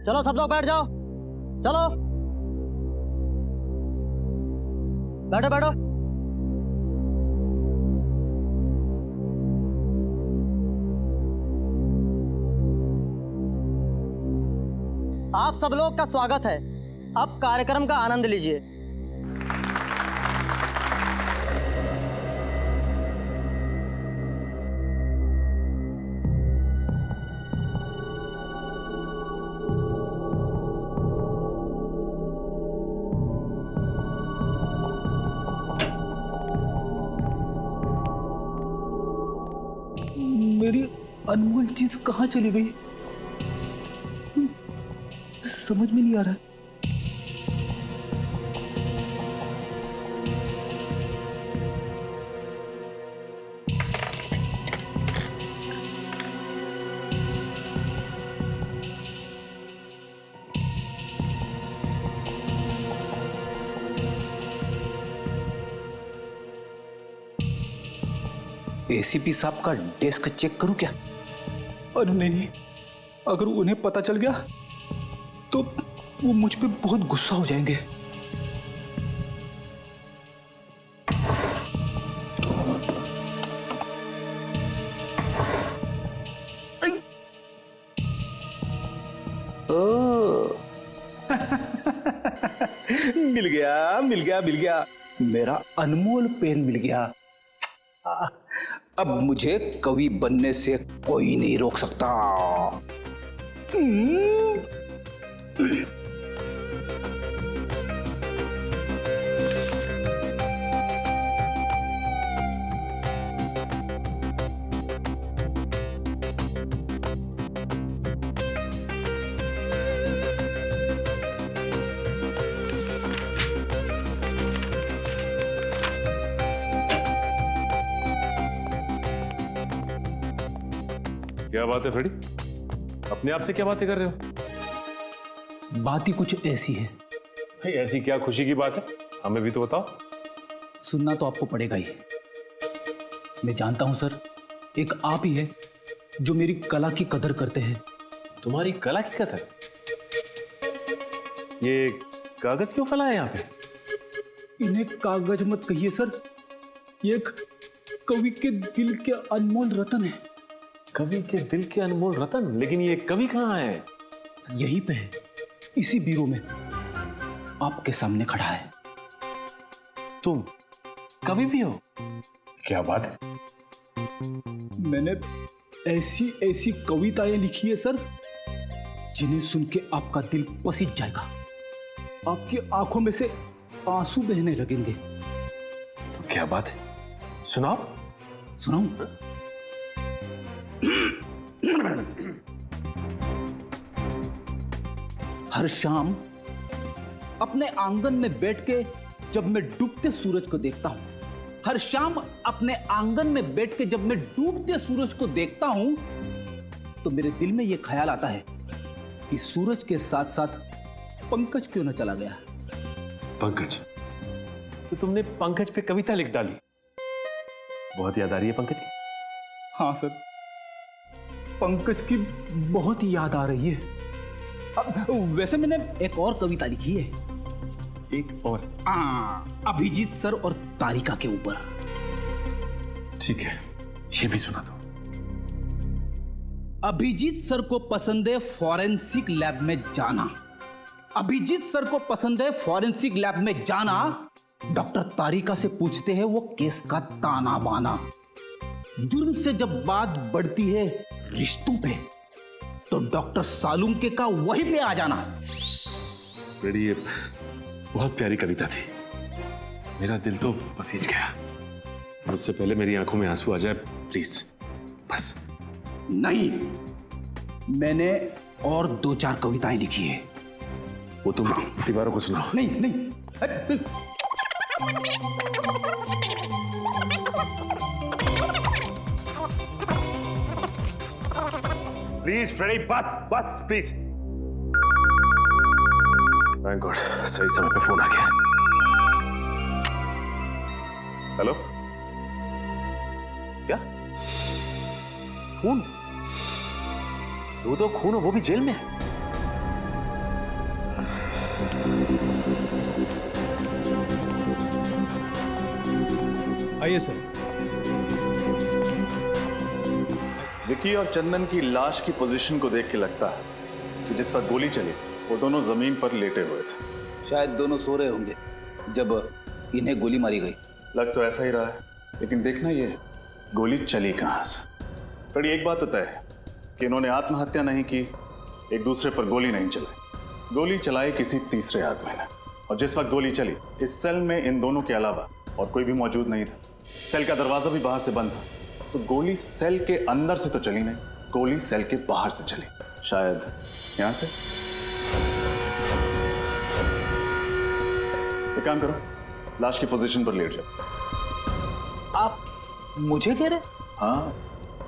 चलो सब लोग बैठ जाओ, चलो बैठो बैठो। आप सब लोग का स्वागत है। अब कार्यक्रम का आनंद लीजिए। मेरी अनमोल चीज कहाँ चली गई? समझ में नहीं आ रहा है। एसीपी साहब का डेस्क चेक करूं क्या? अरे नहीं, अगर उन्हें पता चल गया तो वो मुझ पे बहुत गुस्सा हो जाएंगे। मिल गया मिल गया मिल गया, मेरा अनमोल पेन मिल गया। अब मुझे कवि बनने से कोई नहीं रोक सकता। क्या बात है फ्रेडी? अपने आप से क्या बातें कर रहे हो? बात ही कुछ ऐसी है। भाई ऐसी क्या खुशी की बात है, हमें भी तो बताओ। सुनना तो आपको पड़ेगा ही। मैं जानता हूं सर, एक आप ही है जो मेरी कला की कदर करते हैं। तुम्हारी कला की कदर? ये कागज क्यों फैला है यहाँ पे? इन्हें कागज मत कहिए सर, ये एक कवि के दिल के अनमोल रतन है। कवि के दिल के अनमोल रतन? लेकिन ये कवि कहाँ है? यहीं पे है, इसी बीरो में, आपके सामने खड़ा है। तुम कवि भी हो? क्या बात है। मैंने ऐसी ऐसी कविताएं लिखी है सर, जिन्हें सुन के आपका दिल पसीज जाएगा, आपकी आंखों में से आंसू बहने लगेंगे। तो क्या बात है, सुनाओ। सुनाऊं? हर शाम अपने आंगन में बैठ के जब मैं डूबते सूरज को देखता हूं, हर शाम अपने आंगन में बैठ के जब मैं डूबते सूरज को देखता हूं, तो मेरे दिल में यह ख्याल आता है कि सूरज के साथ साथ पंकज क्यों न चला गया। पंकज? तो तुमने पंकज पे कविता लिख डाली? बहुत याद आ रही है पंकज की? हाँ सर, पंकज की बहुत याद आ रही है। वैसे मैंने एक और कविता लिखी है। एक और? अभिजीत सर और तारिका के ऊपर। ठीक है, ये भी सुना दो। अभिजीत सर को पसंद है फॉरेंसिक लैब में जाना। अभिजीत सर को पसंद है फॉरेंसिक लैब में जाना। डॉक्टर तारिका से पूछते हैं वो केस का ताना बाना। जुर्म से जब बात बढ़ती है रिश्तों पे, तो डॉक्टर सालुंके का वहीं पे आ जाना। ये बहुत प्यारी कविता थी, मेरा दिल तो पसीज गया। उससे पहले मेरी आंखों में आंसू आ जाए प्लीज, बस। नहीं, मैंने और 2-4 कविताएं लिखी है। वो तुम दीवारों को सुनाओ। नहीं नहीं, प्लीज फ्रेडी, बस बस प्लीज। थैंक गॉड, सही समय पे फोन आ गया। हेलो? क्या खून? वो तो खून, वो भी जेल में है? आइए सर। विकी और चंदन की लाश की पोजीशन को देख के लगता है कि जिस वक्त गोली चली वो दोनों जमीन पर लेटे हुए थे। शायद दोनों सो रहे होंगे जब इन्हें गोली मारी गई। लग तो ऐसा ही रहा है, लेकिन देखना ये गोली चली कहाँ से। बड़ी एक बात तो तय है कि इन्होंने आत्महत्या नहीं की, एक दूसरे पर गोली नहीं चलाई। गोली चलाई किसी तीसरे आदमी ने, और जिस वक्त गोली चली इस सेल में इन दोनों के अलावा और कोई भी मौजूद नहीं था। सेल का दरवाजा भी बाहर से बंद था, तो गोली सेल के अंदर से तो चली नहीं, गोली सेल के बाहर से चली, शायद यहां से। एक काम करो, लाश की पोजीशन पर लेट जाओ। आप मुझे कह रहे? हाँ,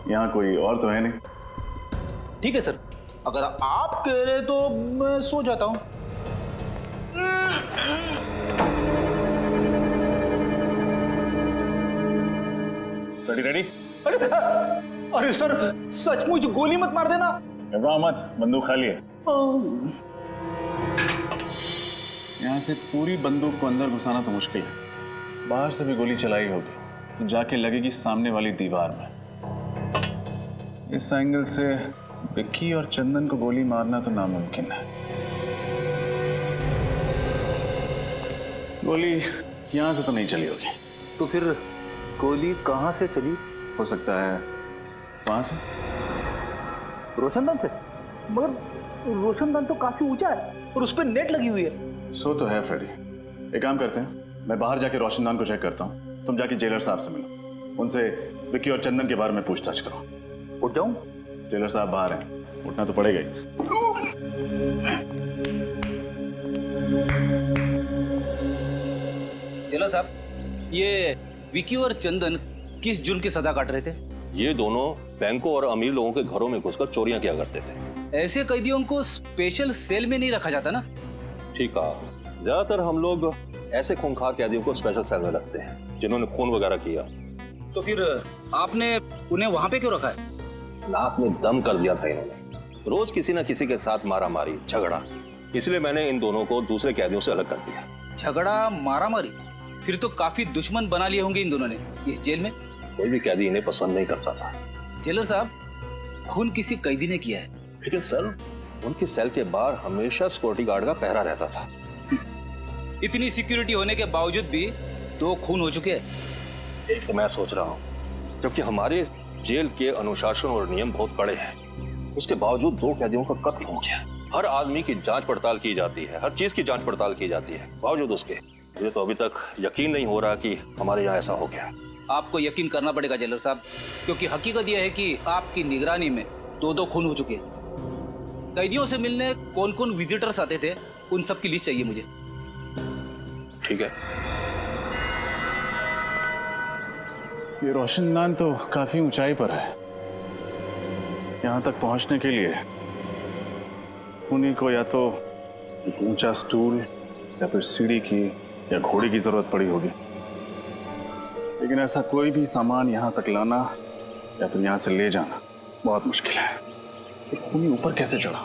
यहां कोई और तो है नहीं। ठीक है सर, अगर आप कह रहे तो मैं सो जाता हूं। Ready ready. अरे सर, सचमुच गोली मत मार देना। घबराओ मत, बंदूक खाली है। यहाँ से पूरी बंदूक को अंदर घुसाना तो मुश्किल है, बाहर से भी गोली चलाई होगी तो जाके लगेगी सामने वाली दीवार में। इस एंगल से विक्की और चंदन को गोली मारना तो नामुमकिन है। गोली यहाँ से तो नहीं चली होगी, तो फिर गोली कहां से चली? हो सकता है वहां से। रोशनदान से? मगर रोशनदान तो काफी ऊंचा है और उस पर नेट लगी हुई है। सो तो है फ्रेडी। एक काम करते हैं, मैं बाहर जाके रोशनदान को चेक करता हूँ, तुम जाके जेलर साहब से मिलो, उनसे विक्की और चंदन के बारे में पूछताछ करो। उठ जाऊं? जेलर साहब बाहर हैं, उठना तो पड़ेगा ही। जेलर साहब, ये विक्की और चंदन किस जुर्म की सजा काट रहे थे? ये दोनों बैंकों और अमीर लोगों के घरों में घुसकर चोरियां किया करते थे। ऐसे कैदियों को स्पेशल सेल में नहीं रखा जाता ना? ठीक कहा। ज्यादातर हम लोग ऐसे खूंखार कैदियों को स्पेशल सेल में रखते हैं जिन्होंने खून वगैरह किया। तो फिर आपने उन्हें वहां पे क्यों रखा है? नाक में दम कर दिया था इन्होंने, रोज किसी न किसी के साथ मारा मारी झगड़ा, इसलिए मैंने इन दोनों को दूसरे कैदियों से अलग कर दिया। झगड़ा मारा मारी? फिर तो काफी दुश्मन बना लिए होंगे इन दोनों ने इस जेल में। कोई भी कैदी इन्हें पसंद नहीं करता था। जेलर साहब, खून किसी कैदी ने किया है, लेकिन सर उनके सेल के बाहर हमेशा सिक्योरिटी गार्ड का पहरा रहता था। इतनी सिक्योरिटी होने के बावजूद भी 2 खून हो चुके हैं। एक तो मैं सोच रहा हूँ, जबकि हमारे जेल के अनुशासन और नियम बहुत कड़े हैं, उसके बावजूद 2 कैदियों का कत्ल हो गया। हर आदमी की जांच पड़ताल की जाती है, हर चीज की जांच पड़ताल की जाती है, बावजूद उसके मुझे तो अभी तक यकीन नहीं हो रहा कि हमारे यहाँ ऐसा हो गया। आपको यकीन करना पड़ेगा जेलर साहब, क्योंकि हकीकत यह है कि आपकी निगरानी में 2 खून हो चुके हैं। कैदियों से मिलने कौन कौन विजिटर्स आते थे, उन सब की लिस्ट चाहिए मुझे। ठीक है। ये रोशनदान तो काफी ऊंचाई पर है, यहां तक पहुंचने के लिए उन्हीं को या तो एक ऊंचा स्टूल या फिर सीढ़ी की या घोड़ी की जरूरत पड़ी होगी, लेकिन ऐसा कोई भी सामान यहां तक लाना या फिर यहां से ले जाना बहुत मुश्किल है। एक खूनी ऊपर कैसे चढ़ा,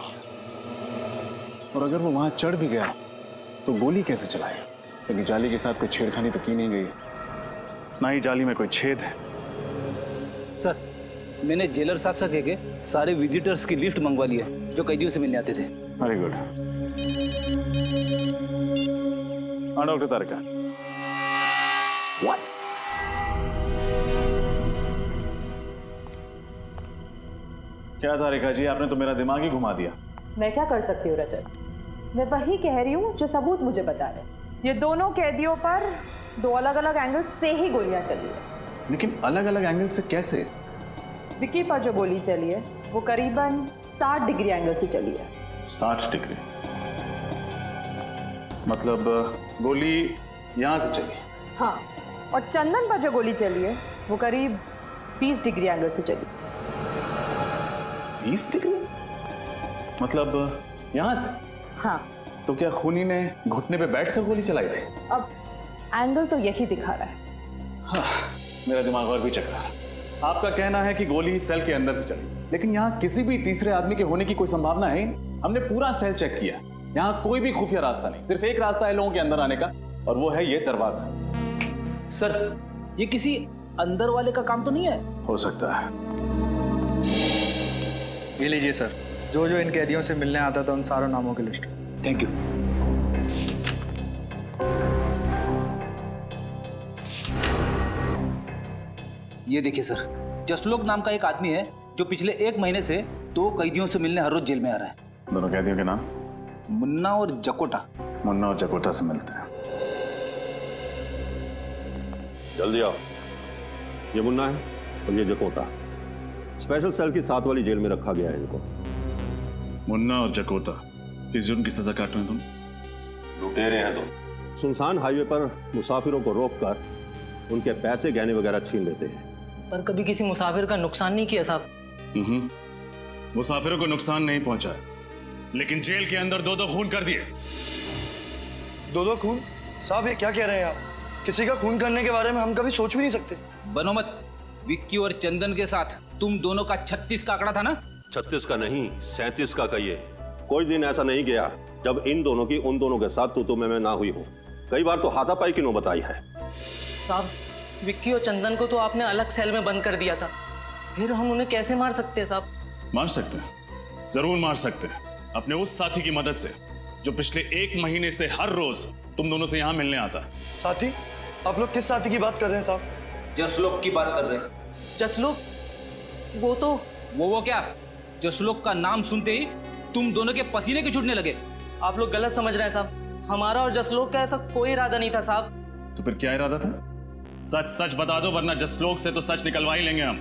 और अगर वो वहां चढ़ भी गया तो गोली कैसे चलाएगा, क्योंकि जाली के साथ कोई छेड़खानी तो की नहीं गई, ना ही जाली में कोई छेद है। सर, मैंने जेलर साहब से कह के सारे विजिटर्स की लिस्ट मंगवा ली है जो कैदियों से मिलने आते थे। Very good. हाँ डॉक्टर तारिका। क्या तारिका जी, आपने तो मेरा दिमाग ही घुमा दिया। मैं क्या कर सकती हूँ रजत, मैं वही कह रही हूँ जो सबूत मुझे बता रहे। ये दोनों कैदियों पर 2 अलग अलग एंगल से ही गोलियां चली है। लेकिन अलग अलग एंगल से कैसे? विक्की पर जो गोली चली है वो करीबन 60 डिग्री एंगल से चली है। 60 डिग्री मतलब गोली यहां से चली? हाँ, और चंदन पर जो गोली चली है वो करीब 20 डिग्री एंगल से चली। 20 डिग्री मतलब यहां से? हाँ। तो क्या खूनी ने घुटने पे बैठकर गोली चलाई थी? अब एंगल तो यही दिखा रहा है। हाँ, मेरा दिमाग और भी चकरा है। आपका कहना है कि गोली सेल के अंदर से चली, लेकिन यहाँ किसी भी तीसरे आदमी के होने की कोई संभावना है? हमने पूरा सेल चेक किया, यहाँ कोई भी खुफिया रास्ता नहीं, सिर्फ एक रास्ता है लोगों के अंदर आने का, और वो है ये दरवाजा। सर, ये किसी अंदर वाले का काम तो नहीं है? हो सकता है। ये लीजिए सर, जो जो इन कैदियों से मिलने आता था उन सारों नामों की लिस्ट। Thank you. ये देखिए सर, जसलोक नाम का एक आदमी है जो पिछले 1 महीने से 2 कैदियों से मिलने हर रोज जेल में आ रहा है। दोनों कैदियों के नाम? मुन्ना और जकोटा। मुन्ना और जकोटा से मिलते हैं। जल्दी आओ। ये मुन्ना है और ये जकोटा। स्पेशल सेल की 7 वाली जेल में रखा गया है इनको। मुन्ना और जकोटा किस जुर्म की सजा काट रहे हैं तुम? लुटेरे हैं तो सुनसान हाईवे पर मुसाफिरों को रोककर उनके पैसे गहने वगैरह छीन लेते हैं। पर कभी किसी मुसाफिर का नुकसान नहीं किया साहब। मुसाफिरों को नुकसान नहीं पहुंचा, लेकिन जेल के अंदर 2-2 खून कर दिए। 2-2 खून? साहब ये क्या कह रहे हैं आप? किसी का खून करने के बारे में हम कभी सोच भी नहीं सकते। बनो मत। विक्की और चंदन के साथ तुम दोनों का 36 का आंकड़ा था ना? 36 का नहीं, 37 का कहिए। कोई दिन ऐसा नहीं गया जब इन दोनों की उन दोनों के साथ तू मैं ना हुई हो। कई बार तो हाथापाई की नौबत आई है। साहब, विक्की और चंदन को तो आपने अलग सेल में बंद कर दिया था, फिर हम उन्हें कैसे मार सकते हैं साहब? मार सकते हैं, जरूर मार सकते हैं, अपने उस साथी की मदद से जो पिछले 1 महीने से हर रोज तुम दोनों से यहाँ मिलने आता है। साथी? आप लोग किस साथी की बात कर रहे हैं साहब? जसलोक की बात कर रहे हैं। जसलोक? वो तो वो क्या? जसलोक का नाम सुनते ही तुम दोनों के पसीने के छूटने लगे। आप लोग गलत समझ रहे हैं साहब। हमारा और जसलोक का ऐसा कोई इरादा नहीं था साहब। तो फिर क्या इरादा था? सच सच बता दो, वरना जसलोक से तो सच निकलवा ही लेंगे हम।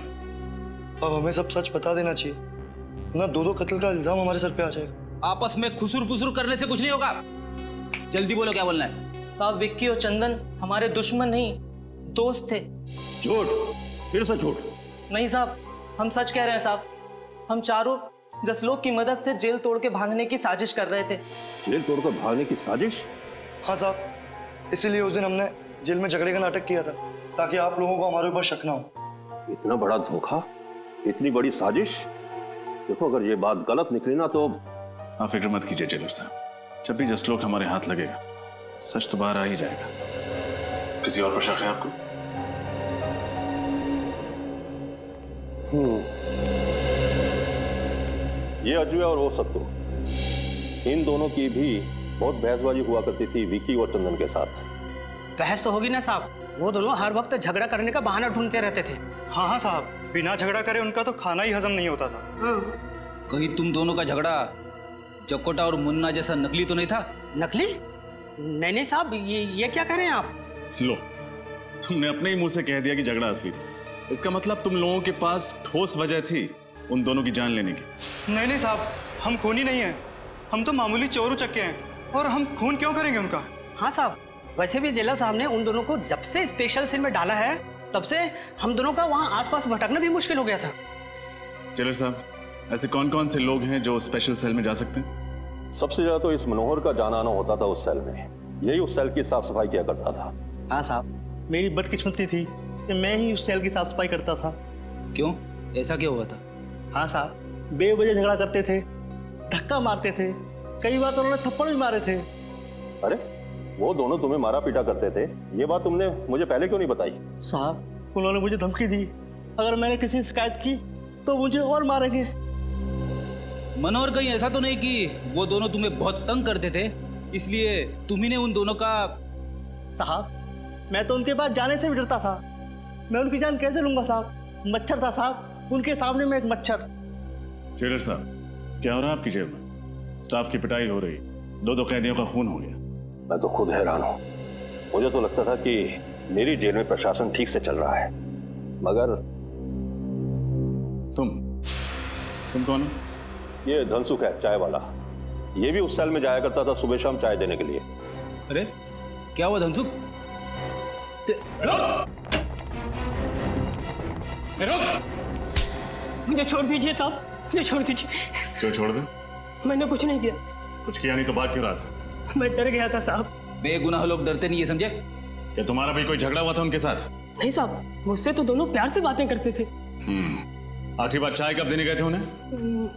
अब हमें सब सच बता देना चाहिए, ना 2-2 कत्ल का इल्जाम हमारे सर पे आ जाएगा। आपस में खुसुर पुसुर करने से कुछ नहीं होगा। जल्दी बोलो, क्या बोलना है? साहब, विक्की और चंदन हमारे दुश्मन नहीं, दोस्त थे। झूठ, फिर से झूठ। नहीं साहब, हम सच कह रहे हैं साहब। हम चारों जसलोक की मदद से जेल तोड़ के भागने की साजिश कर रहे थे। जेल तोड़कर भागने की साजिश? हाँ साहब, इसीलिए उस दिन हमने जेल में झगड़े का नाटक किया था, ताकि आप लोगों को हमारे ऊपर शक ना हो। इतना बड़ा धोखा, इतनी बड़ी साजिश। देखो, अगर ये बात गलत निकली ना तो आप फिक्र मत कीजिए जेलर साहब, जब भी जसलोक हमारे हाथ लगेगा सच तो बाहर आ ही जाएगा। किसी और पर शक है आपको? ये अजय और वो सत्तू, इन दोनों की भी बहुत बहसबाजी हुआ करती थी विक्की और चंदन के साथ। बहस तो होगी ना साहब, वो दोनों हर वक्त झगड़ा करने का बहाना ढूंढते रहते थे। हाँ हाँ साहब, बिना झगड़ा करे उनका तो खाना ही हजम नहीं होता था। कहीं तुम दोनों का झगड़ा जकोटा और मुन्ना जैसा नकली तो नहीं था? नकली? नहीं नहीं साहब, ये क्या कह रहे हैं आप? लो, तुमने अपने ही मुंह से कह दिया कि झगड़ा असली था। इसका मतलब तुम लोगों के पास ठोस वजह थी उन दोनों की जान लेने की। नहीं नहीं साहब, हम खूनी नहीं हैं, हम तो मामूली चोर उचक्के हैं, और हम खून क्यों करेंगे उनका? हाँ साहब, वैसे भी जेलर साहब ने उन दोनों को जब से स्पेशल सेल में डाला है, तब से हम दोनों का वहाँ आसपास भटकना भी मुश्किल हो गया था। जेलर साहब, ऐसे कौन कौन से लोग हैं जो स्पेशल सेल में जा सकते हैं? सबसे ज्यादा तो इस मनोहर का जाना आना होता था उस सेल में। यही उस सेल की साफ सफाई किया करता था। हाँ साहब, मेरी बदकिस्मती थी कि मैं ही उस सेल की साफ सफाई करता था। क्यों? ऐसा क्या हुआ था? हाँ साहब, बेवजह झगड़ा करते थे, धक्का मारते थे, कई बार तो उन्होंने थप्पड़ भी मारे थे। अरे, वो दोनों तुम्हें मारा पीटा करते थे, ये बात तुमने मुझे पहले क्यों नहीं बताई? साहब, उन्होंने मुझे धमकी दी, अगर मैंने किसी से शिकायत की तो मुझे और मारेंगे। मनोहर, कहीं ऐसा तो नहीं कि वो दोनों तुम्हें बहुत तंग करते थे, इसलिए तुम्ही ने उन दोनों का? साहब, मैं तो उनके पास जाने से भी डरता था। मैं उनकी जान कैसे लूंगा साहब? मच्छर था साहब, उनके सामने मैं एक मच्छर। जेलर साहब, क्या हो रहा है आपकी जेल में? स्टाफ की पिटाई हो रही, 2-2 कैदियों का खून हो गया। मैं तो खुद हैरान हूं। मुझे तो लगता था कि मेरी जेल में प्रशासन ठीक से चल रहा है, मगर तुम कौन हो? ये धनसुख है, चाय वाला। ये भी उस सेल में जाया करता था सुबह शाम चाय देने के लिए। अरे, क्या हुआ धनसुख? मुझे छोड़ दीजिए साहब, मुझे छोड़ दीजिए। क्यों छोड़ दे? मैंने कुछ नहीं किया। कुछ किया नहीं तो बात क्यों रहा था? मैं डर गया था साहब। बेगुनाह लोग डरते नहीं, ये समझे? क्या तुम्हारा भी कोई झगड़ा हुआ था उनके साथ? नहीं साहब, मुझसे तो दोनों प्यार से बातें करते थे। आखिरी बार चाय कब देने गए थे उन्हें?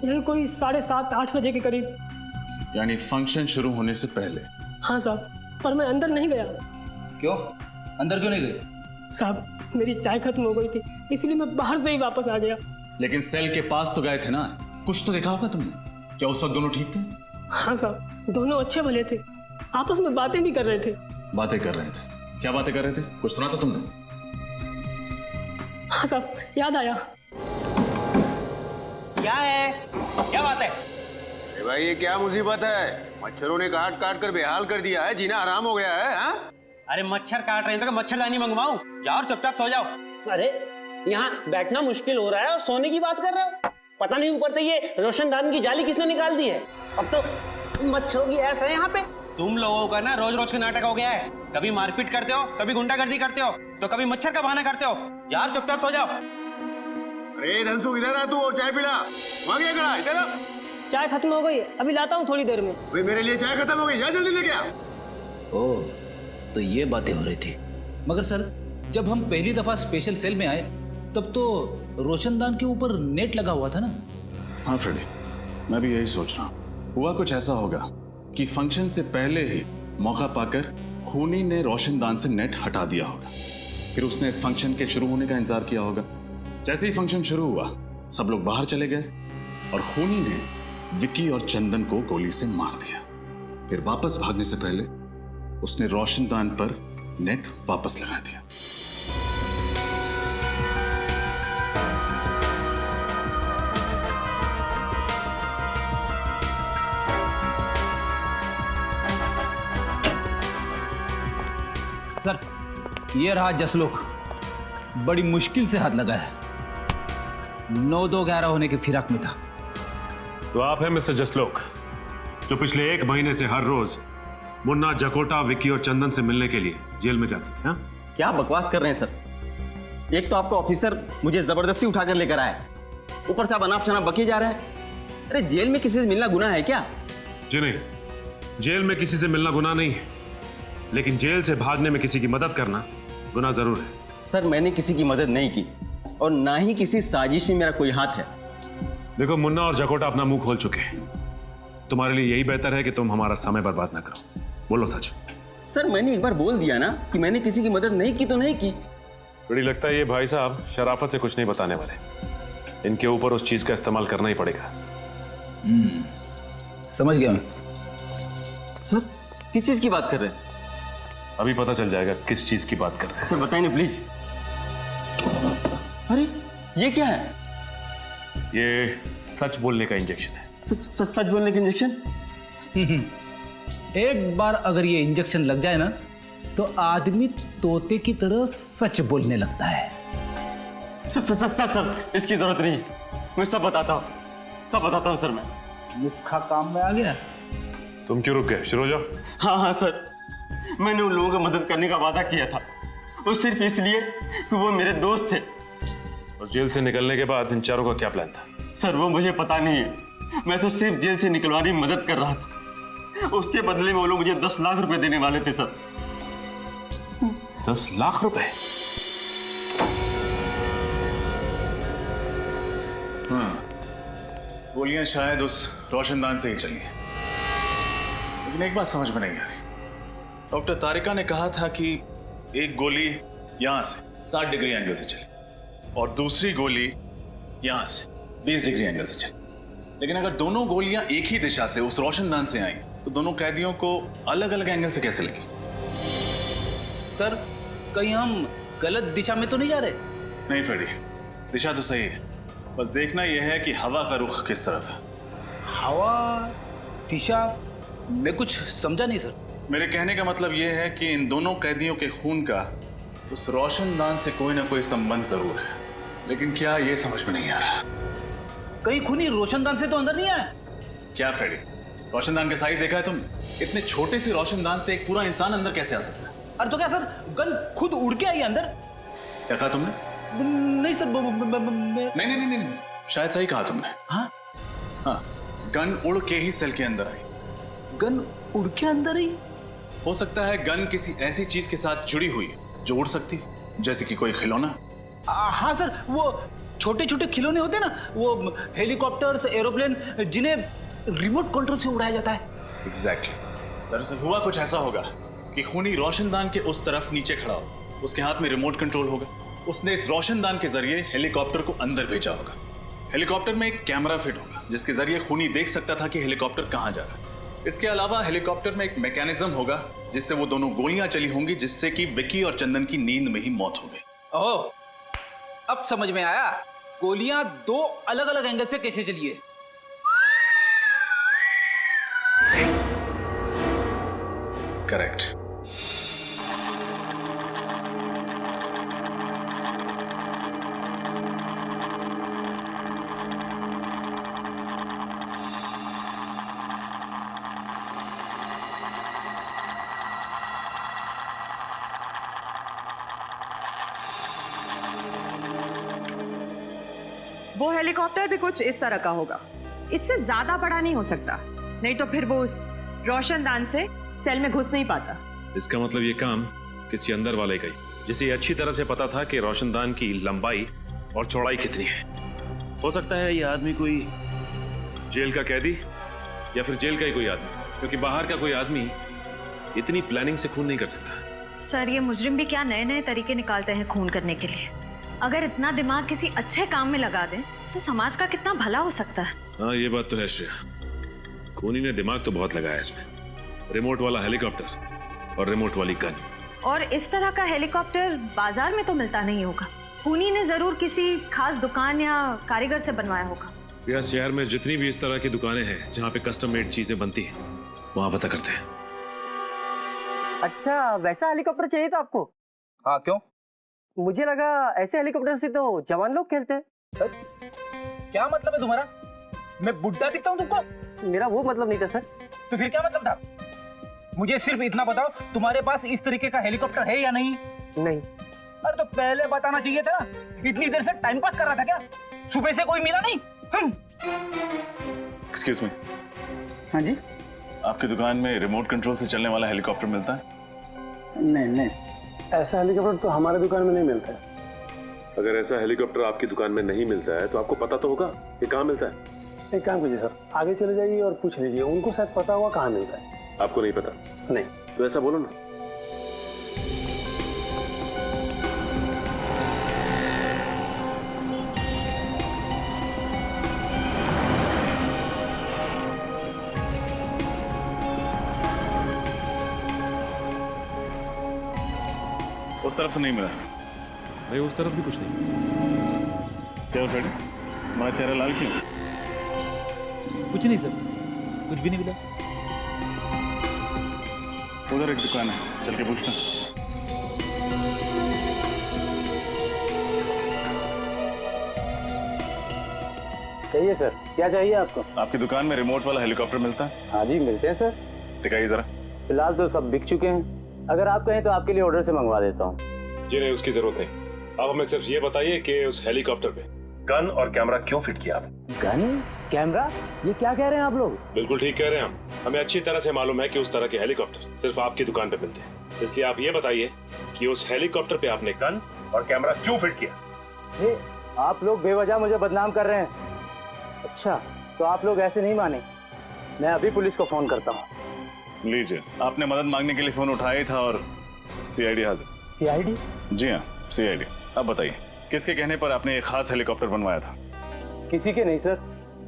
यही कोई 7:30-8 बजे के करीब। यानी फंक्शन शुरू होने से पहले। हाँ साहब, पर मैं अंदर नहीं गया। क्यों? अंदर क्यों नहीं गए? साहब, मेरी चाय खत्म हो गई थी, इसलिए मैं बाहर से ही वापस आ गया। लेकिन सेल के पास तो गए थे ना, कुछ तो देखा होगा तुमने। क्या उस वक्त दोनों ठीक थे? हाँ साहब, दोनों अच्छे भले थे, आपस में बातें भी कर रहे थे। बातें कर रहे थे? क्या बातें कर रहे थे? कुछ सुना था तुमने? हाँ साहब, याद आया। क्या है? क्या बात है? अरे भाई, ये क्या मुसीबत है? मच्छरों ने काट काट कर बेहाल कर दिया है, जीना आराम हो गया है। हाँ? अरे मच्छर काट रहे हैं तो मच्छरदानी मंगवाऊं? जाओ और चुपचाप सो जाओ। अरे यहाँ बैठना मुश्किल हो रहा है और सोने की बात कर रहे हो? पता नहीं ऊपर से ये रोशनदान की जाली किसने निकाल दी है। अब तो मच्छरों की ऐसा है यहाँ पे। तुम लोगों का ना रोज रोज का नाटक हो गया है। कभी मारपीट करते हो, कभी गुंडागर्दी करते हो, तो कभी मच्छर का बहाना करते हो। यार चुपचाप सो जाओ। अरे धनसु, इधर आ तू और चाय पिला। वहां गया खड़ा, इधर आ। चाय खत्म हो गई, अभी लाता हूँ थोड़ी देर में। भाई मेरे लिए चाय खत्म हो गई, जा जल्दी लेके आ। ओह, तो ये बातें हो रही थी। मगर सर, जब हम पहली दफा स्पेशल सेल में आए तब तो रोशनदान के ऊपर नेट लगा हुआ था ना? हाँ फ्रेडी, मैं भी यही सोच रहा हूँ। हुआ कुछ ऐसा होगा कि फंक्शन से पहले ही मौका पाकर खूनी ने रोशनदान से नेट हटा दिया होगा। फिर उसने फंक्शन के शुरू होने का इंतजार किया होगा। जैसे ही फंक्शन शुरू हुआ, सब लोग बाहर चले गए और खूनी ने विक्की और चंदन को गोली से मार दिया। फिर वापस भागने से पहले उसने रोशनदान पर नेट वापस लगा दिया। सर, ये रहा जसलोक। बड़ी मुश्किल से हाथ लगा है। 9-2-11 होने के फिराक में था। तो आप हैं मिस्टर जसलोक, जो पिछले 1 महीने से हर रोज मुन्ना, जकोटा, विक्की और चंदन से मिलने के लिए जेल में जाते थे। हाँ? क्या बकवास कर रहे हैं सर? एक तो आपका ऑफिसर मुझे जबरदस्ती उठाकर लेकर आया, ऊपर से आप अनाप शनाप बके जा रहे हैं। अरे जेल में किसी से मिलना गुनाह है क्या? जी नहीं, जेल में किसी से मिलना गुनाह नहीं है, लेकिन जेल से भागने में किसी की मदद करना गुनाह जरूर है। सर, मैंने किसी की मदद नहीं की और ना ही किसी साजिश में मेरा कोई हाथ है। देखो, मुन्ना और जकोटा अपना मुंह खोल चुके हैं। तुम्हारे लिए यही बेहतर है कि तुम हमारा समय बर्बाद ना करो। बोलो सच। सर, मैंने एक बार बोल दिया ना कि मैंने किसी की मदद नहीं की तो नहीं की। बड़ी लगता है ये भाई साहब शराफत से कुछ नहीं बताने वाले। इनके ऊपर उस चीज का इस्तेमाल करना ही पड़ेगा। समझ गया मैं। सर, किस चीज की बात कर रहे हैं? अभी पता चल जाएगा किस चीज की बात कर रहे हैं। सर बताइए ना प्लीज। अरे ये क्या है? ये सच बोलने का इंजेक्शन है। सच बोलने का इंजेक्शन? एक बार अगर ये इंजेक्शन लग जाए ना, तो आदमी तोते की तरह सच बोलने लगता है। सर, इसकी जरूरत नहीं, मैं सब बताता हूँ सर। मैं नुस्खा काम में आ गया। तुम क्यों रुक गए? शुरू हो जाओ। हाँ सर, मैंने उन लोगों की मदद करने का वादा किया था, वो सिर्फ इसलिए कि वो मेरे दोस्त थे। और जेल से निकलने के बाद इन चारों का क्या प्लान था? सर, वो मुझे पता नहीं है। मैं तो सिर्फ जेल से निकलवाने में मदद कर रहा था। उसके बदले में वो लोग मुझे 10 लाख रुपए देने वाले थे सर। 10 लाख रुपए? हाँ, गोलियां शायद उस रोशनदान से ही चली हैं। लेकिन एक बात समझ में नहीं आ रही। डॉक्टर तारिका ने कहा था कि एक गोली यहां से 60 डिग्री एंगल से चली और दूसरी गोली यहां से 20 डिग्री एंगल से चली। लेकिन अगर दोनों गोलियां एक ही दिशा से उस रोशनदान से आई, तो दोनों कैदियों को अलग अलग एंगल से कैसे लगी? सर, कहीं हम गलत दिशा में तो नहीं जा रहे? नहीं फ्रेडी, दिशा तो सही है, बस देखना यह है कि हवा का रुख किस तरफ है। हवा, दिशा, मैं कुछ समझा नहीं सर। मेरे कहने का मतलब यह है कि इन दोनों कैदियों के खून का उस रोशनदान से कोई ना कोई संबंध जरूर है, लेकिन क्या ये समझ में नहीं आ रहा। कहीं खूनी रोशनदान से तो अंदर नहीं आया? क्या फ्रेडी, रोशनदान का साइज देखा है तुमने? इतने छोटे से रोशनदान से एक पूरा इंसान अंदर कैसे आ सकता है? अरे तो क्या सर, गन खुद उड़ के आई अंदर? क्या कहा तुमने? नहीं सर, नहीं, शायद सही कहा तुमने। हाँ, गन उड़ के ही सेल के अंदर आई। गन उड़ के अंदर आई? हो सकता है गन किसी ऐसी चीज के साथ जुड़ी हुई जो उड़ सकती, जैसे कि कोई खिलौना। हाँ सर, वो छोटे छोटे खिलौने होते हैं ना, वो हेलीकॉप्टर्स, एरोप्लेन, जिन्हें रिमोट कंट्रोल से उड़ाया जाता है। एग्जैक्टली। दरअसल हुआ कुछ ऐसा होगा कि खूनी रोशनदान के उस तरफ नीचे खड़ा होगा, उसके हाथ में रिमोट कंट्रोल होगा, उसने इस रोशनदान के जरिए हेलीकॉप्टर को अंदर भेजा होगा। हेलीकॉप्टर में एक कैमरा फिट होगा जिसके जरिए खूनी देख सकता था कि हेलीकॉप्टर कहां जा रहा है। इसके अलावा हेलीकॉप्टर में एक मैकेनिज्म होगा जिससे वो दोनों गोलियां चली होंगी, जिससे कि विक्की और चंदन की नींद में ही मौत हो गई। ओह, अब समझ में आया गोलियां दो अलग अलग एंगल से कैसे चली है। करेक्ट। वो हेलीकॉप्टर भी कुछ इस तरह का होगा, इससे ज्यादा बड़ा नहीं हो सकता, नहीं तो फिर वो उस रोशनदान से सेल में घुस नहीं पाता। इसका मतलब ये काम किसी अंदर वाले का ही, जिसे अच्छी तरह से पता था कि रोशनदान की लंबाई और चौड़ाई कितनी है। हो सकता है ये आदमी कोई जेल का कैदी या फिर जेल का ही कोई आदमी, क्योंकि बाहर का कोई आदमी इतनी प्लानिंग से खून नहीं कर सकता। सर, ये मुजरिम भी क्या नए नए तरीके निकालते हैं खून करने के लिए। अगर इतना दिमाग किसी अच्छे काम में लगा दें तो समाज का कितना भला हो सकता है। हाँ, ये बात तो है श्रेया, खूनी ने दिमाग तो बहुत लगाया इसमें। रिमोट वाला हेलीकॉप्टर और रिमोट वाली गन। और इस तरह का हेलीकॉप्टर बाजार में तो मिलता नहीं होगा, खूनी ने जरूर किसी खास दुकान या कारीगर से बनवाया होगा। या शहर में जितनी भी इस तरह की दुकानें हैं जहाँ पे कस्टम मेड चीजें बनती हैं, वहाँ पता करते हैं। अच्छा, वैसा हेलीकॉप्टर चाहिए था आपको? हाँ, क्यों? मुझे लगा ऐसे हेलीकॉप्टर से तो जवान लोग खेलते हैं। क्या मतलब है तुम्हारा? मैं बुड्ढा दिखता हूँ तुमको? मेरा वो मतलब नहीं था सर। तो फिर क्या मतलब था? मुझे सिर्फ इतना बताओ, तुम्हारे पास इस तरीके का हेलीकॉप्टर है या नहीं? नहीं। अरे तो पहले बताना चाहिए था। इतनी देर से टाइम पास कर रहा था क्या? सुबह से कोई मिला नहीं? Excuse me. हाँ जी। आपकी दुकान में रिमोट कंट्रोल से चलने वाला हेलीकॉप्टर मिलता है? नहीं, ऐसा हेलीकॉप्टर तो हमारे दुकान में नहीं मिलता है। अगर ऐसा हेलीकॉप्टर आपकी दुकान में नहीं मिलता है तो आपको पता तो होगा कि कहाँ मिलता है। एक काम कीजिए सर, आगे चले जाइए और पूछ लीजिए, उनको शायद पता होगा कहाँ मिलता है। आपको नहीं पता? नहीं। तो ऐसा बोलो ना। उस तरफ से नहीं मिला। भाई उस तरफ भी कुछ नहीं। क्या फ्रेंड, हमारा चेहरा लाल क्यों? कुछ नहीं सर, कुछ भी नहीं मिला। उधर एक दुकान है, चल के पूछना। कहिए सर, क्या चाहिए आपको? आपकी दुकान में रिमोट वाला हेलीकॉप्टर मिलता है? हाँ जी, मिलते हैं सर। दिखाइए जरा। फिलहाल तो सब बिक चुके हैं, अगर आप कहें तो आपके लिए ऑर्डर से मंगवा देता हूँ। जी नहीं, उसकी जरूरत नहीं। आप हमें सिर्फ ये बताइए कि उस हेलीकॉप्टर पे गन और कैमरा क्यों फिट किया आपने? गन, कैमरा, ये क्या कह रहे हैं आप लोग? बिल्कुल ठीक कह रहे हैं हम। हमें अच्छी तरह से मालूम है कि उस तरह के हेलीकॉप्टर सिर्फ आपकी दुकान पे मिलते हैं, इसलिए आप ये बताइए कि उस हेलीकॉप्टर पे आपने गन और कैमरा क्यों फिट किया? आप लोग बेवजह मुझे बदनाम कर रहे हैं। अच्छा, तो आप लोग ऐसे नहीं माने, मैं अभी पुलिस को फोन करता हूँ। लीजिए, आपने मदद मांगने के लिए फोन उठाया था और सीआईडी हाजिर। सीआईडी? जी हाँ, सीआईडी। अब बताइए, किसके कहने पर आपने एक खास हेलीकॉप्टर बनवाया था? किसी के नहीं सर।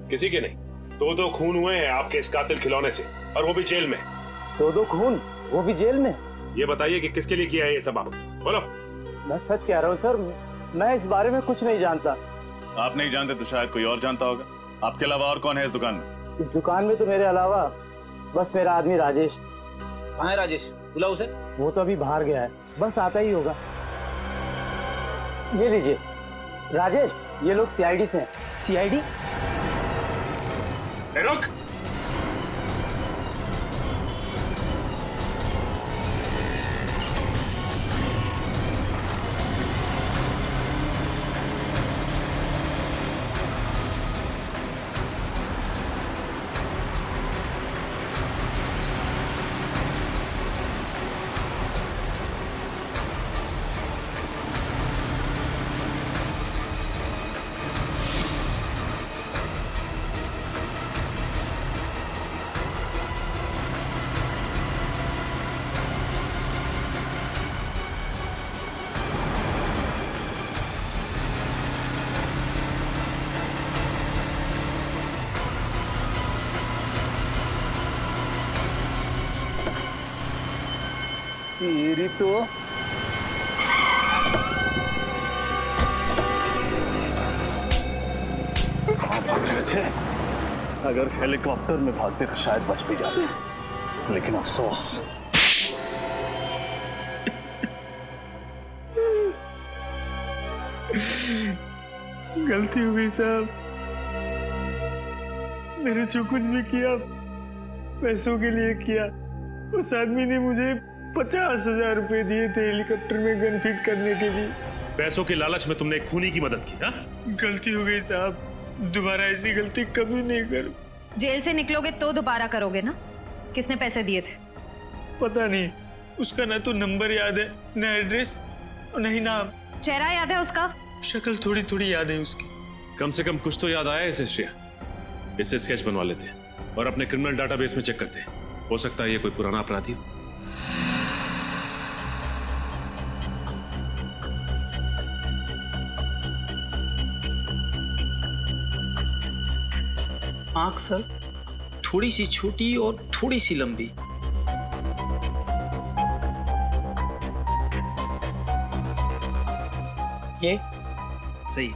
किसी के नहीं? दो खून हुए हैं आपके इस कातिल खिलौने से, और वो भी जेल में। दो खून, वो भी जेल में? ये बताइए कि किसके लिए किया है ये सब आप, बोलो। मैं सच कह रहा हूँ सर, मैं इस बारे में कुछ नहीं जानता। आप नहीं जानते तो शायद कोई और जानता होगा। आपके अलावा और कौन है इस दुकान में? इस दुकान में तो मेरे अलावा बस मेरा आदमी राजेश। कहाँ है राजेश? बुलाओ उसे। वो तो अभी बाहर गया है, बस आता ही होगा। ये लीजिए राजेश, ये लोग सीआईडी से हैं। सीआईडी? रुक। तेरी तो कहाँ भाग रहे थे? अगर हेलीकॉप्टर में भागते तो शायद बच भी जाते, लेकिन अफसोस गलती हो गई साहब। मैंने जो कुछ भी किया पैसों के लिए किया। उस आदमी ने मुझे 50,000 रुपए दिए थे हेलीकॉप्टर में गन फिट करने के लिए। पैसों के लालच में तुमने एक खूनी की मदद की? हाँ? गलती हो गई साहब, दोबारा ऐसी गलती कभी नहीं करूं। जेल से निकलोगे तो दोबारा करोगे ना? किसने पैसे दिए थे? पता नहीं, उसका ना तो नंबर याद है, ना एड्रेस, और नहीं नाम। चेहरा याद है उसका? शक्ल थोड़ी थोड़ी याद है उसकी। कम से कम कुछ तो याद आया इसे श्रेया। इससे स्केच बनवा लेते हैं और अपने क्रिमिनल डाटाबेस में चेक करते हैं। हो सकता है ये कोई पुराना अपराधी हो। आंख सर थोड़ी सी छोटी और थोड़ी सी लंबी। ये सही।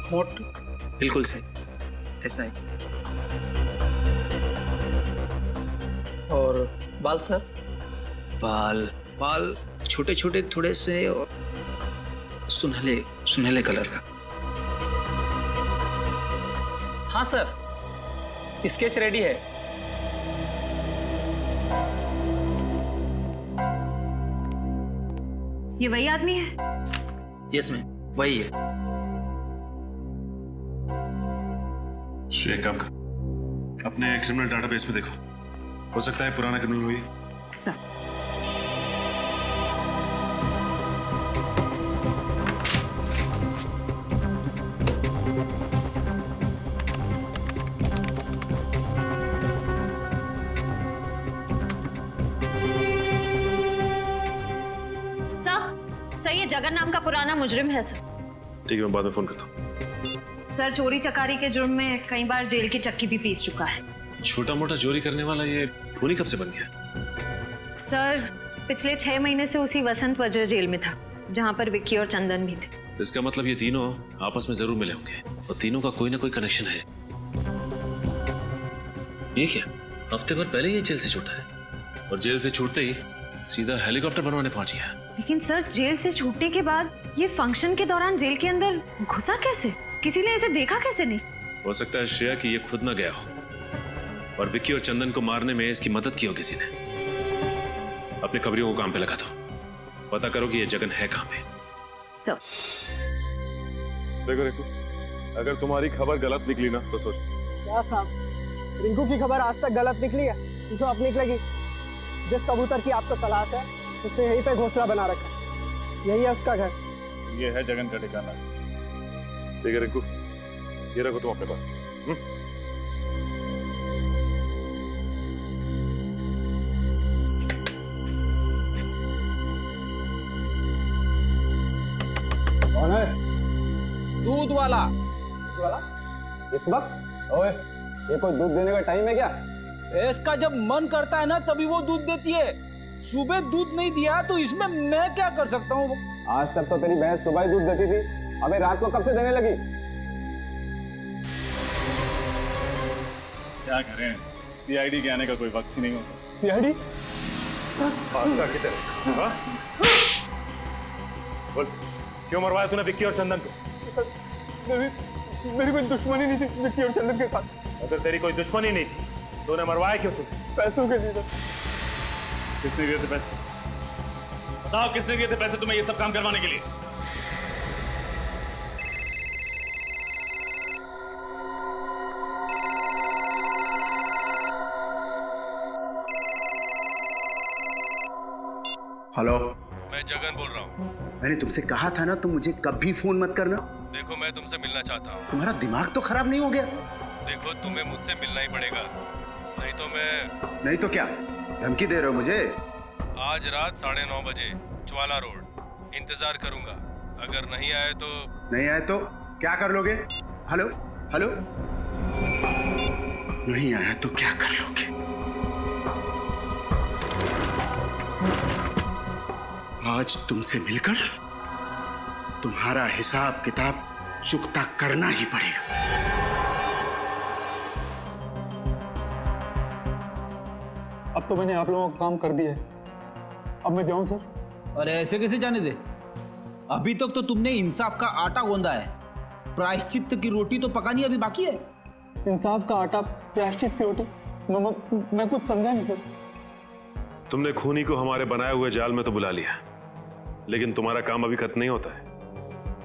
होठ बिल्कुल सही, ऐसा है। और बाल सर? बाल छोटे छोटे थोड़े से और सुनहले सुनहले कलर का। हाँ सर, स्केच रेडी है। ये वही आदमी है? यस मैम, वही है। श्रेया, काम कर, अपने क्रिमिनल डाटाबेस में देखो, हो सकता है पुराना क्रिमिनल हुई। सर ये जगन नाम का पुराना मुजरिम है सर। ठीक है, मैं बाद में फोन करता हूँ। सर चोरी चकारी के जुर्म में कई बार जेल की चक्की भी पीस चुका है। छोटा मोटा चोरी करने वाला ये खूनी कब से बन गया? सर पिछले 6 महीने से उसी वसंत वज्र जेल में था, जहाँ पर विक्की और चंदन भी थे। इसका मतलब ये तीनों आपस में जरूर मिले होंगे और तीनों का कोई ना कोई कनेक्शन है। ये क्या, हफ्ते भर पहले ये जेल से छूटा है और जेल से छूटते ही सीधा हेलीकॉप्टर बनवाने पहुंच गया। लेकिन सर जेल से छूटने के बाद ये फंक्शन के दौरान जेल के अंदर घुसा कैसे? किसी ने इसे देखा कैसे नहीं? हो सकता है श्रेया कि ये खुद ना गया हो और विक्की और चंदन को मारने में इसकी मदद की हो किसी ने। अपने खबरियों को काम पे लगा दो, पता करो कि ये जगन है कहाँ पे। सर देखो रिंकू, अगर तुम्हारी खबर गलत निकली ना तो सोच। क्या साहब, रिंकू की खबर आज तक गलत निकली है? जो अब निकलेगी। जिस कबूतर की आपको तलाश है उसने यहीं पे घोंसला बना रखा है, यही है उसका घर। ये है जगन का ठिकाना। ठीक है रिंकू, ये रखो तुम अपने पास। कौन है? दूध वाला। इस वक्त? ओए, ये कोई दूध देने का टाइम है क्या? इसका जब मन करता है ना तभी वो दूध देती है। सुबह दूध नहीं दिया तो इसमें मैं क्या कर सकता हूँ? आज तक तो तेरी भैंस सुबह ही दूध देती थी, अबे रात को कब से देने लगी? क्या करें, सीआईडी के आने का कोई वक्त ही नहीं होता। सीआईडी? बोल, क्यों मरवाया तूने विक्की और चंदन को? मेरी कोई दुश्मनी नहीं थी विक्की और चंदन के साथ। अगर तेरी कोई दुश्मनी नहीं थी तूने मरवाया क्यों? तुझे पैसों के लिए। किसने दिए थे पैसे? बताओ किसने दिए थे पैसे तुम्हें ये सब काम करवाने के लिए? हेलो, मैं जगन बोल रहा हूँ। मैंने तुमसे कहा था ना, तुम मुझे कभी फोन मत करना। देखो मैं तुमसे मिलना चाहता हूँ। तुम्हारा दिमाग तो खराब नहीं हो गया? देखो तुम्हें मुझसे मिलना ही पड़ेगा, नहीं तो मैं। नहीं तो क्या धमकी दे रहे हो मुझे? आज रात 9:30 बजे ज्वाला रोड इंतजार करूंगा। अगर नहीं आए तो? नहीं आए तो क्या कर लोगे? हेलो हेलो, नहीं आया तो क्या कर लोगे? आज तुमसे मिलकर तुम्हारा हिसाब किताब चुकता करना ही पड़ेगा। अब तो मैंने आप लोगों का काम कर दिया है, अब मैं जाऊं सर? अरे ऐसे कैसे जाने दे? अभी तक तो तुमने इंसाफ का आटा गूंदा है, प्रायश्चित की रोटी तो पकानी अभी बाकी है। इंसाफ का आटा, प्रायश्चित की रोटी? मैं कुछ समझा नहीं सर। तुमने खूनी को हमारे बनाए हुए जाल में तो बुला लिया, लेकिन तुम्हारा काम अभी खत्म नहीं होता है।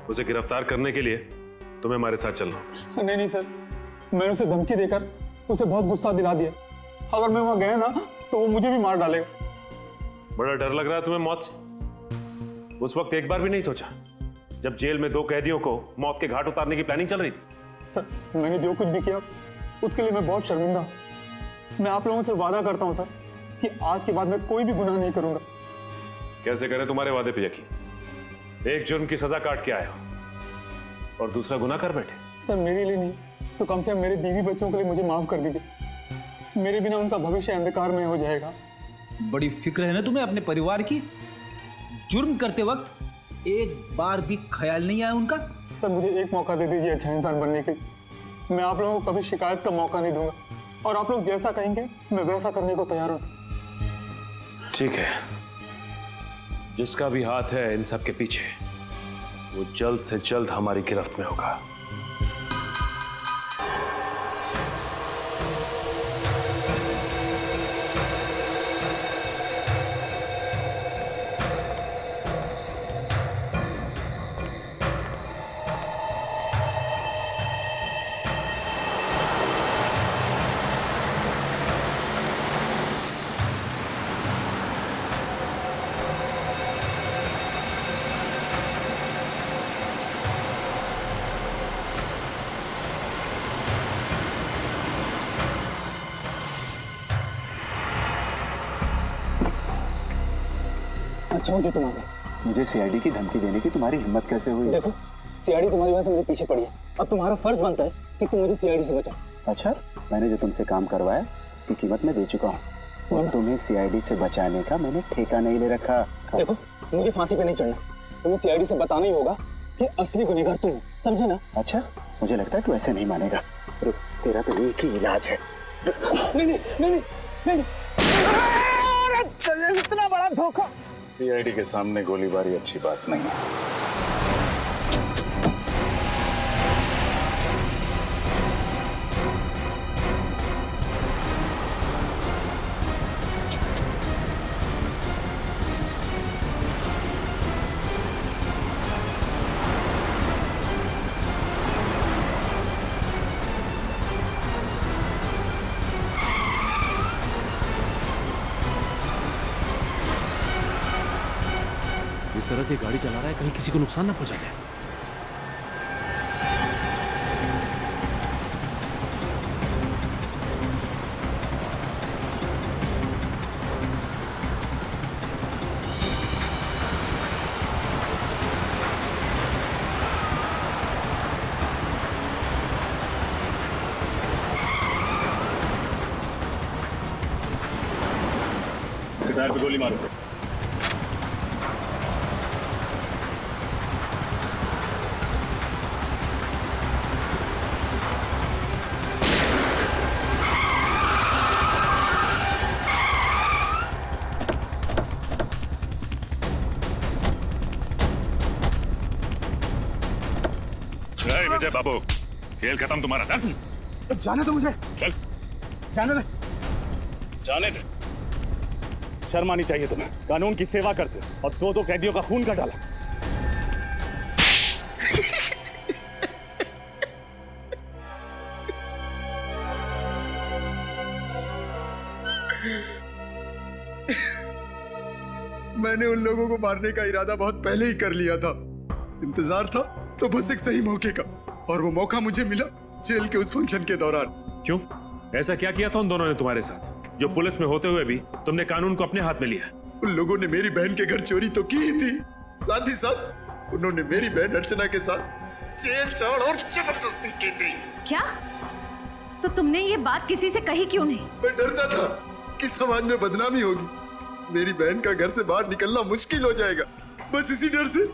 उसे गिरफ्तार करने के लिए तुम्हें हमारे साथ चलना होगा। नहीं सर, मैंने उसे धमकी देकर उसे बहुत गुस्सा दिला दिया। अगर मैं वहां गया ना तो वो मुझे भी मार डालेगा। बड़ा डर लग रहा है तुम्हें मौत से? उस वक्त एक बार भी नहीं सोचा जब जेल में 2 कैदियों को मौत के घाट उतारने की प्लानिंग चल रही थी? सर, मैंने जो कुछ भी किया उसके लिए मैं बहुत शर्मिंदा हूं। मैं आप लोगों से वादा करता हूं सर कि आज के बाद मैं कोई भी गुनाह नहीं करूंगा। कैसे करें तुम्हारे वादे पे यकीन? एक जुर्म की सजा काट के आए हो और दूसरा गुनाह कर बैठे। सर, मेरे लिए नहीं तो कम से कम मेरे बीवी बच्चों के लिए मुझे माफ कर दीजिए। मेरे बिना उनका भविष्य अंधकार में हो जाएगा। बड़ी फिक्र है ना तुम्हें अपने परिवार की? जुर्म करते वक्त एक बार भी ख्याल नहीं आया उनका? सर, मुझे एक मौका दे दीजिए अच्छा इंसान बनने के। मैं आप लोगों को कभी शिकायत का मौका नहीं दूंगा और आप लोग जैसा कहेंगे मैं वैसा करने को तैयार हूं सर। ठीक है, जिसका भी हाथ है इन सब के पीछे, वो जल्द से जल्द हमारी गिरफ्त में होगा। अच्छा हो जो तुम आ गए। मुझे सीआईडी की धमकी देने की तुम्हारी हिम्मत कैसे हुई? देखो, सीआईडी तुम्हारी वजह से मेरे पीछे पड़ी है। अब तुम्हारा फर्ज बनता है कि तुम मुझे सीआईडी से बचाओ। अच्छा, मैंने जो तुमसे काम करवाया उसकी कीमत मैं दे चुका हूँ और तुम्हें सीआईडी से बचाने का मैंने ठेका नहीं ले रखा। देखो, मुझे फांसी पे नहीं चढ़ना, तुम्हें सीआईडी से बताना ही होगा कि असली गुनहगार तुम हो, समझे ना? अच्छा, मुझे लगता है तू ऐसे नहीं मानेगा। रुक, तेरा तो एक ही इलाज है। नहीं। इतना बड़ा धोखा। सीआईडी के सामने गोलीबारी अच्छी बात नहीं है। इस तरह से गाड़ी चला रहा है, कहीं किसी को नुकसान ना पहुंचा दे। सरकार पे गोली मारो। विजय बाबू, खेल खत्म तुम्हारा। जाने दो मुझे। चल, जाने दे। जाने दे। शर्म आनी चाहिए तुम्हें। कानून की सेवा करते और 2 कैदियों का खून कर डाला। मैंने उन लोगों को मारने का इरादा बहुत पहले ही कर लिया था। इंतजार था तो बस एक सही मौके का, और वो मौका मुझे मिला जेल के उस फंक्शन के दौरान। क्यों? ऐसा क्या किया था उन दोनों ने तुम्हारे साथ, जो पुलिस में होते हुए भी तुमने कानून को अपने हाथ में लिया? उन लोगों ने मेरी बहन के घर चोरी तो की ही थी, साथ ही साथ उन्होंने मेरी बहन अर्चना के साथ छेड़छाड़ और जबरदस्ती की थी। क्या? तो तुमने ये बात किसी से कही क्यों नहीं? मैं डरता था कि समाज में बदनामी होगी, मेरी बहन का घर से बाहर निकलना मुश्किल हो जाएगा। बस इसी डर से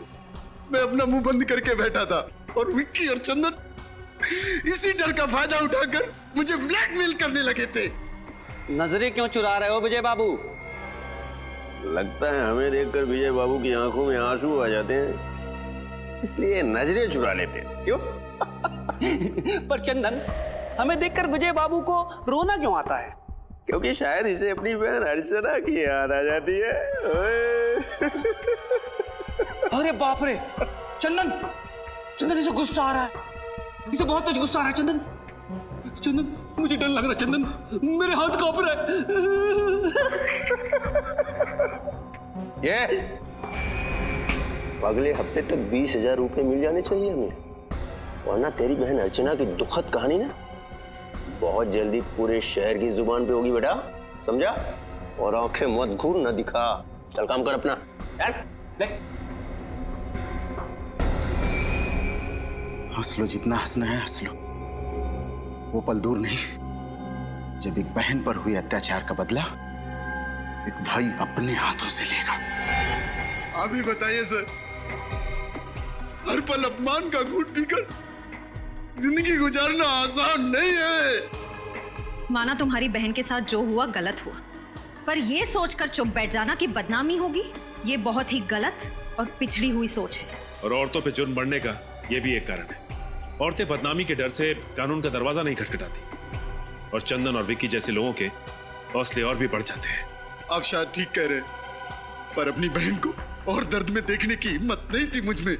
मैं अपना मुंह बंद करके बैठा था और विक्की और चंदन इसी डर का फायदा उठाकर मुझे ब्लैकमेल करने लगे थे। नजरें क्यों चुरा रहे हो विजय बाबू? लगता है हमें देखकर विजय बाबू की आंखों में आंसू आ जाते हैं, इसलिए नजरें चुरा लेते हैं। क्यों? पर चंदन, हमें देखकर विजय बाबू को रोना क्यों आता है? क्योंकि शायद इसे अपनी बहन अर्चना की याद आ जाती है। अरे बाप रे, चंदन, चंदन इसे गुस्सा आ रहा है, इसे बहुत तेज गुस्सा आ रहा है। चंदन, चंदन, मुझे डर लग रहा है। चंदन, मेरे हाथ कांप रहे हैं। अगले हफ्ते तक 20,000 रुपए मिल जाने चाहिए हमें, वरना तेरी बहन अर्चना की दुखद कहानी ना बहुत जल्दी पूरे शहर की जुबान पे होगी बेटा, समझा? और आंखें मत घूर न दिखा, चल काम कर अपना। हंस लो, जितना हंसना है हंस लो। वो पल दूर नहीं जब एक बहन पर हुए अत्याचार का बदला एक भाई अपने हाथों से लेगा। अभी बताइए सर, हर पल अपमान का घूंट पीकर जिंदगी गुजारना आसान नहीं है। माना तुम्हारी बहन के साथ जो हुआ गलत हुआ, पर ये सोचकर चुप बैठ जाना कि बदनामी होगी, ये बहुत ही गलत और पिछड़ी हुई सोच है। और औरतों पे जुर्म बढ़ने का ये भी एक कारण है। औरतें बदनामी के डर से कानून का दरवाजा नहीं खटखटाती, और चंदन और विक्की जैसे लोगों के हौसले और भी बढ़ जाते हैं। आप शायद ठीक कह रहे, पर अपनी बहन को और दर्द में देखने की हिम्मत नहीं थी मुझ में,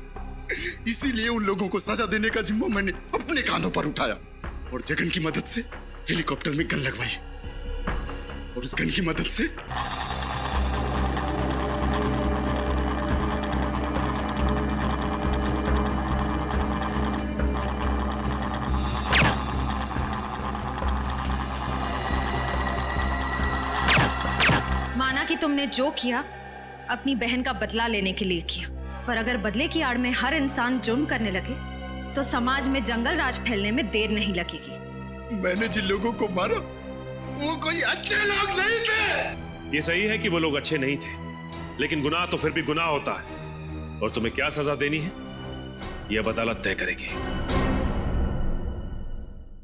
इसीलिए उन लोगों को सजा देने का जिम्मा मैंने अपने कांधों पर उठाया और जगन की मदद से हेलीकॉप्टर में गन लगवाई, और उस गन की मदद से माना कि तुमने जो किया अपनी बहन का बदला लेने के लिए किया, पर अगर बदले की आड़ में हर इंसान जुर्म करने लगे तो समाज में जंगल राज फैलने में देर नहीं लगेगी। मैंने जिन लोगों को मारा वो कोई अच्छे लोग नहीं थे। ये सही है कि वो लोग अच्छे नहीं थे, लेकिन गुनाह तो फिर भी गुनाह होता है, और तुम्हें क्या सजा देनी है यह अब अदालत तय करेगी।